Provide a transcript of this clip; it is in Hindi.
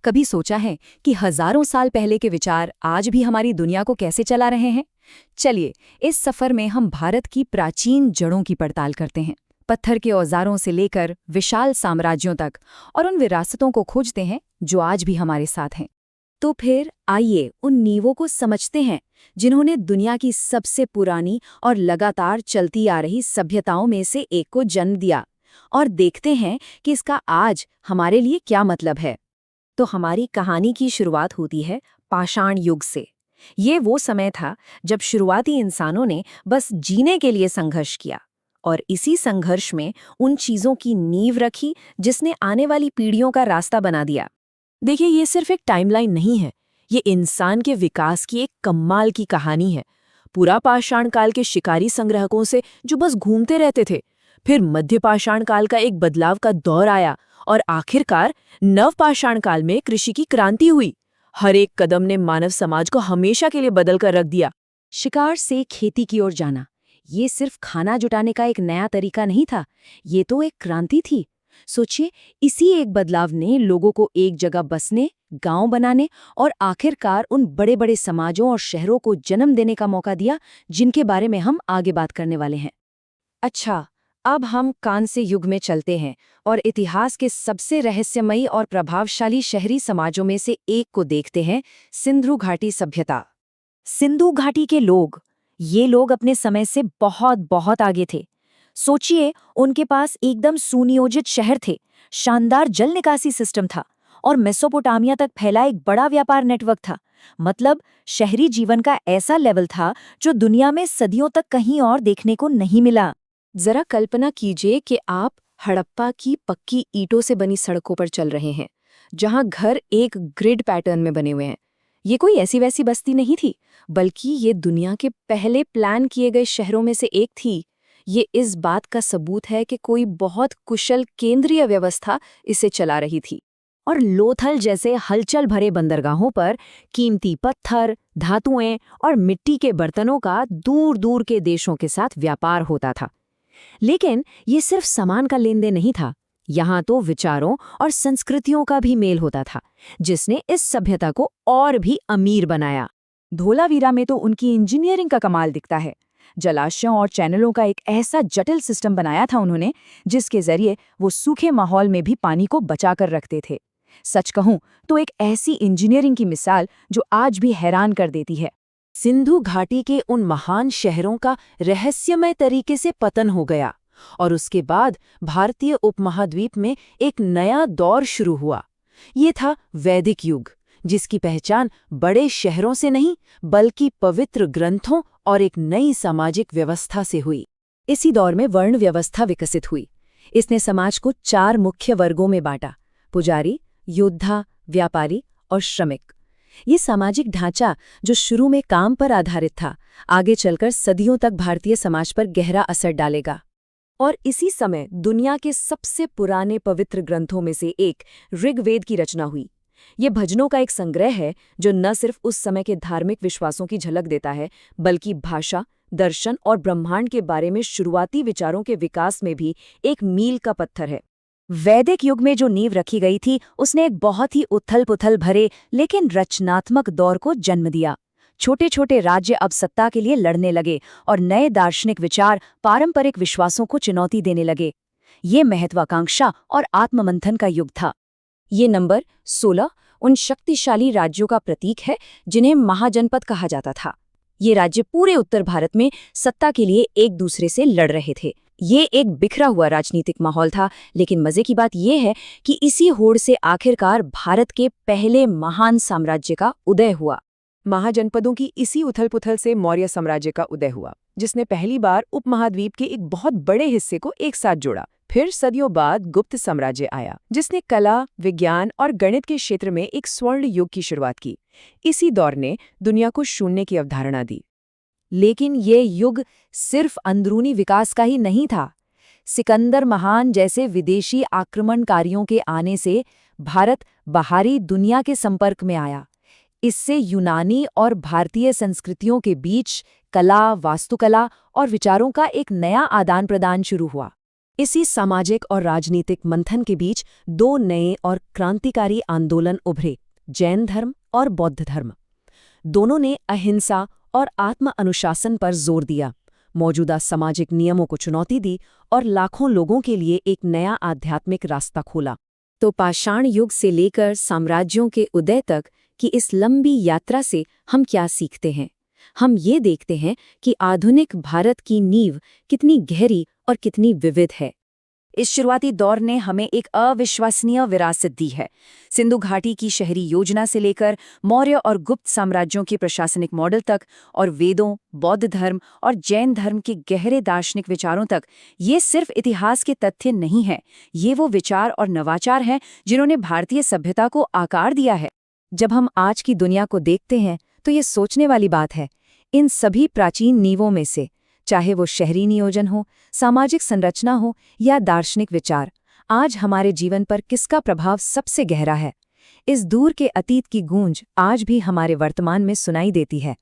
कभी सोचा है कि हजारों साल पहले के विचार आज भी हमारी दुनिया को कैसे चला रहे हैं? चलिए, इस सफर में हम भारत की प्राचीन जड़ों की पड़ताल करते हैं, पत्थर के औजारों से लेकर विशाल साम्राज्यों तक, और उन विरासतों को खोजते हैं जो आज भी हमारे साथ हैं। तो फिर आइए उन नींवों को समझते हैं जिन्होंने दुनिया की सबसे पुरानी और लगातार चलती आ रही सभ्यताओं में से एक को जन्म दिया, और देखते हैं कि इसका आज हमारे लिए क्या मतलब है। तो हमारी कहानी की शुरुआत होती है पाषाण युग से। ये वो समय था जब शुरुआती इंसानों ने बस जीने के लिए संघर्ष किया, और इसी संघर्ष में उन चीजों की नींव रखी जिसने आने वाली पीढ़ियों का रास्ता बना दिया। देखिए, ये सिर्फ एक टाइमलाइन नहीं है, ये इंसान के विकास की एक कमाल की कहानी है। पूरा पाषाण काल के शिकारी संग्राहकों से जो बस घूमते रहते थे, फिर मध्य पाषाण काल का एक बदलाव का दौर आया, और आखिरकार नव पाषाण काल में कृषि की क्रांति हुई। हर एक कदम ने मानव समाज को हमेशा के लिए बदल कर रख दिया। शिकार से खेती की ओर जाना, ये सिर्फ खाना जुटाने का एक नया तरीका नहीं था, ये तो एक क्रांति थी। सोचिए, इसी एक बदलाव ने लोगों को एक जगह बसने, गांव बनाने और आखिरकार उन बड़े बड़े समाजों और शहरों को जन्म देने का मौका दिया, जिनके बारे में हम आगे बात करने वाले हैं। अच्छा, अब हम कांस्य युग में चलते हैं और इतिहास के सबसे रहस्यमयी और प्रभावशाली शहरी समाजों में से एक को देखते हैं, सिंधु घाटी सभ्यता। सिंधु घाटी के लोग, ये लोग अपने समय से बहुत बहुत आगे थे। सोचिए, उनके पास एकदम सुनियोजित शहर थे, शानदार जल निकासी सिस्टम था, और मेसोपोटामिया तक फैला एक बड़ा व्यापार नेटवर्क था। मतलब शहरी जीवन का ऐसा लेवल था जो दुनिया में सदियों तक कहीं और देखने को नहीं मिला। जरा कल्पना कीजिए कि आप हड़प्पा की पक्की ईंटों से बनी सड़कों पर चल रहे हैं, जहां घर एक ग्रिड पैटर्न में बने हुए हैं। ये कोई ऐसी वैसी बस्ती नहीं थी, बल्कि ये दुनिया के पहले प्लान किए गए शहरों में से एक थी। ये इस बात का सबूत है कि कोई बहुत कुशल केंद्रीय व्यवस्था इसे चला रही थी। और लोथल जैसे हलचल भरे बंदरगाहों पर कीमती पत्थर, धातुएं और मिट्टी के बर्तनों का दूर दूर के देशों के साथ व्यापार होता था। लेकिन ये सिर्फ सामान का लेन देन नहीं था, यहाँ तो विचारों और संस्कृतियों का भी मेल होता था, जिसने इस सभ्यता को और भी अमीर बनाया। धोलावीरा में तो उनकी इंजीनियरिंग का कमाल दिखता है। जलाशयों और चैनलों का एक ऐसा जटिल सिस्टम बनाया था उन्होंने, जिसके जरिए वो सूखे माहौल में भी पानी को बचा कर रखते थे। सच कहूं तो एक ऐसी इंजीनियरिंग की मिसाल जो आज भी हैरान कर देती है। सिंधु घाटी के उन महान शहरों का रहस्यमय तरीके से पतन हो गया, और उसके बाद भारतीय उपमहाद्वीप में एक नया दौर शुरू हुआ। ये था वैदिक युग, जिसकी पहचान बड़े शहरों से नहीं बल्कि पवित्र ग्रंथों और एक नई सामाजिक व्यवस्था से हुई। इसी दौर में वर्ण व्यवस्था विकसित हुई। इसने समाज को 4 मुख्य वर्गों में बांटा: पुजारी, योद्धा, व्यापारी और श्रमिक। ये सामाजिक ढांचा, जो शुरू में काम पर आधारित था, आगे चलकर सदियों तक भारतीय समाज पर गहरा असर डालेगा। और इसी समय दुनिया के सबसे पुराने पवित्र ग्रंथों में से एक ऋग्वेद की रचना हुई। ये भजनों का एक संग्रह है जो न सिर्फ उस समय के धार्मिक विश्वासों की झलक देता है, बल्कि भाषा, दर्शन और ब्रह्मांड के बारे में शुरुआती विचारों के विकास में भी एक मील का पत्थर है। वैदिक युग में जो नींव रखी गई थी, उसने एक बहुत ही उथल-पुथल भरे लेकिन रचनात्मक दौर को जन्म दिया। छोटे छोटे राज्य अब सत्ता के लिए लड़ने लगे, और नए दार्शनिक विचार पारंपरिक विश्वासों को चुनौती देने लगे। ये महत्वाकांक्षा और आत्ममंथन का युग था। ये नंबर 16 उन शक्तिशाली राज्यों का प्रतीक है जिन्हें महाजनपद कहा जाता था। ये राज्य पूरे उत्तर भारत में सत्ता के लिए एक दूसरे से लड़ रहे थे। ये एक बिखरा हुआ राजनीतिक माहौल था, लेकिन मजे की बात यह है कि इसी होड़ से आखिरकार भारत के पहले महान साम्राज्य का उदय हुआ। महाजनपदों की इसी उथल-पुथल से मौर्य साम्राज्य का उदय हुआ, जिसने पहली बार उपमहाद्वीप के एक बहुत बड़े हिस्से को एक साथ जोड़ा। फिर सदियों बाद गुप्त साम्राज्य आया, जिसने कला, विज्ञान और गणित के क्षेत्र में एक स्वर्ण युग की शुरुआत की। इसी दौर ने दुनिया को शून्य की अवधारणा दी। लेकिन ये युग सिर्फ अंदरूनी विकास का ही नहीं था। सिकंदर महान जैसे विदेशी आक्रमणकारियों के आने से भारत बाहरी दुनिया के संपर्क में आया। इससे यूनानी और भारतीय संस्कृतियों के बीच कला, वास्तुकला और विचारों का एक नया आदान प्रदान शुरू हुआ। इसी सामाजिक और राजनीतिक मंथन के बीच दो नए और क्रांतिकारी आंदोलन उभरे, जैन धर्म और बौद्ध धर्म। दोनों ने अहिंसा और आत्म अनुशासन पर जोर दिया, मौजूदा सामाजिक नियमों को चुनौती दी और लाखों लोगों के लिए एक नया आध्यात्मिक रास्ता खोला। तो पाषाण युग से लेकर साम्राज्यों के उदय तक की इस लंबी यात्रा से हम क्या सीखते हैं? हम ये देखते हैं कि आधुनिक भारत की नींव कितनी गहरी और कितनी विविध है। इस शुरुआती दौर ने हमें एक अविश्वसनीय विरासत दी है। सिंधु घाटी की शहरी योजना से लेकर मौर्य और गुप्त साम्राज्यों के प्रशासनिक मॉडल तक, और वेदों, बौद्ध धर्म और जैन धर्म के गहरे दार्शनिक विचारों तक, ये सिर्फ इतिहास के तथ्य नहीं हैं, ये वो विचार और नवाचार हैं जिन्होंने भारतीय सभ्यता को आकार दिया है। जब हम आज की दुनिया को देखते हैं तो ये सोचने वाली बात है, इन सभी प्राचीन नींवों में से, चाहे वो शहरी नियोजन हो, सामाजिक संरचना हो या दार्शनिक विचार, आज हमारे जीवन पर किसका प्रभाव सबसे गहरा है? इस दूर के अतीत की गूंज आज भी हमारे वर्तमान में सुनाई देती है।